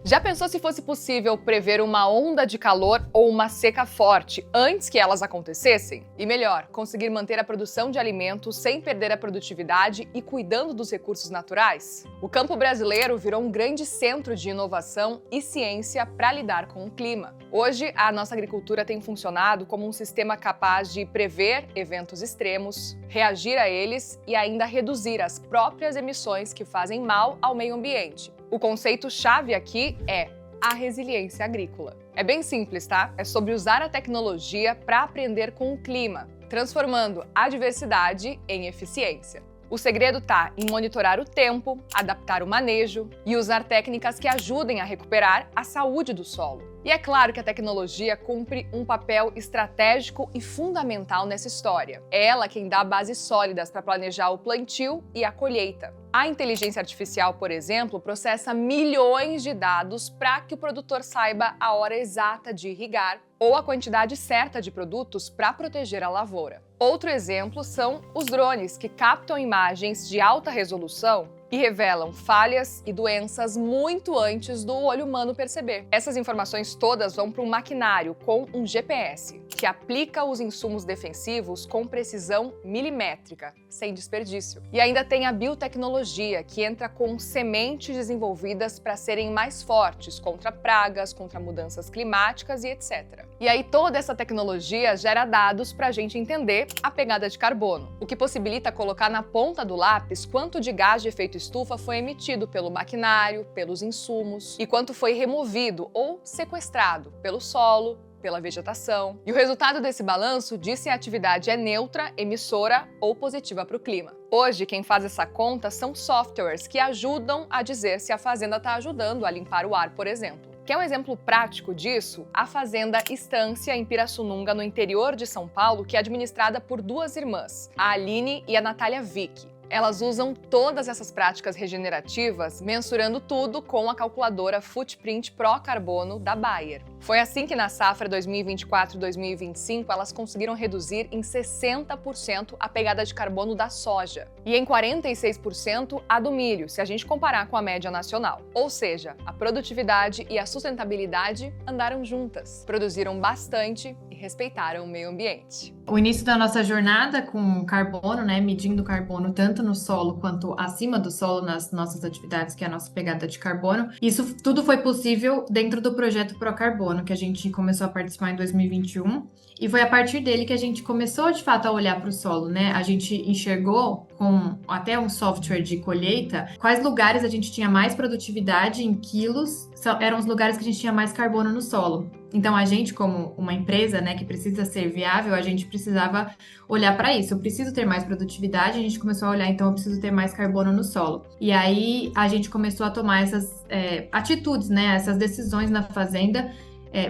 Já pensou se fosse possível prever uma onda de calor ou uma seca forte antes que elas acontecessem? E melhor, conseguir manter a produção de alimentos sem perder a produtividade e cuidando dos recursos naturais? O campo brasileiro virou um grande centro de inovação e ciência para lidar com o clima. Hoje, a nossa agricultura tem funcionado como um sistema capaz de prever eventos extremos, reagir a eles e ainda reduzir as próprias emissões que fazem mal ao meio ambiente. O conceito-chave aqui é a resiliência agrícola. É bem simples, tá? É sobre usar a tecnologia para aprender com o clima, transformando a diversidade em eficiência. O segredo está em monitorar o tempo, adaptar o manejo e usar técnicas que ajudem a recuperar a saúde do solo. E é claro que a tecnologia cumpre um papel estratégico e fundamental nessa história. É ela quem dá bases sólidas para planejar o plantio e a colheita. A inteligência artificial, por exemplo, processa milhões de dados para que o produtor saiba a hora exata de irrigar ou a quantidade certa de produtos para proteger a lavoura. Outro exemplo são os drones, que captam imagens de alta resolução e revelam falhas e doenças muito antes do olho humano perceber. Essas informações todas vão para um maquinário com um GPS, que aplica os insumos defensivos com precisão milimétrica, sem desperdício. E ainda tem a biotecnologia, que entra com sementes desenvolvidas para serem mais fortes contra pragas, contra mudanças climáticas e etc. E aí toda essa tecnologia gera dados para a gente entender a pegada de carbono, o que possibilita colocar na ponta do lápis quanto de gás de efeito estufa foi emitido pelo maquinário, pelos insumos e quanto foi removido ou sequestrado pelo solo, pela vegetação. E o resultado desse balanço diz se a atividade é neutra, emissora ou positiva para o clima. Hoje, quem faz essa conta são softwares que ajudam a dizer se a fazenda está ajudando a limpar o ar, por exemplo. Quer um exemplo prático disso? A Fazenda Estância, em Pirassununga, no interior de São Paulo, que é administrada por duas irmãs, a Aline e a Natália Vick. Elas usam todas essas práticas regenerativas, mensurando tudo com a calculadora Footprint Pro Carbono da Bayer. Foi assim que na safra 2024-2025 elas conseguiram reduzir em 60% a pegada de carbono da soja e em 46% a do milho, se a gente comparar com a média nacional. Ou seja, a produtividade e a sustentabilidade andaram juntas, produziram bastante e respeitaram o meio ambiente. O início da nossa jornada com carbono, né, medindo carbono tanto no solo quanto acima do solo nas nossas atividades, que é a nossa pegada de carbono, isso tudo foi possível dentro do projeto Pro Carbono, que a gente começou a participar em 2021, e foi a partir dele que a gente começou de fato a olhar para o solo, né? A gente enxergou com até um software de colheita quais lugares a gente tinha mais produtividade em quilos, eram os lugares que a gente tinha mais carbono no solo. Então, a gente, como uma empresa, né, que precisa ser viável, a gente precisava olhar para isso. Eu preciso ter mais produtividade, a gente começou a olhar, então, eu preciso ter mais carbono no solo. E aí, a gente começou a tomar essas atitudes, né, essas decisões na fazenda,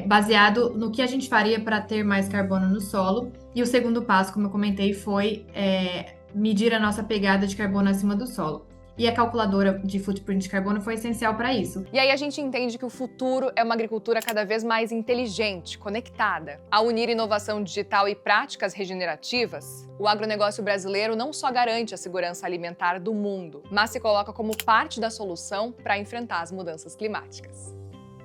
baseado no que a gente faria para ter mais carbono no solo. E o segundo passo, como eu comentei, foi medir a nossa pegada de carbono acima do solo. E a calculadora de footprint de carbono foi essencial para isso. E aí a gente entende que o futuro é uma agricultura cada vez mais inteligente, conectada. Ao unir inovação digital e práticas regenerativas, o agronegócio brasileiro não só garante a segurança alimentar do mundo, mas se coloca como parte da solução para enfrentar as mudanças climáticas.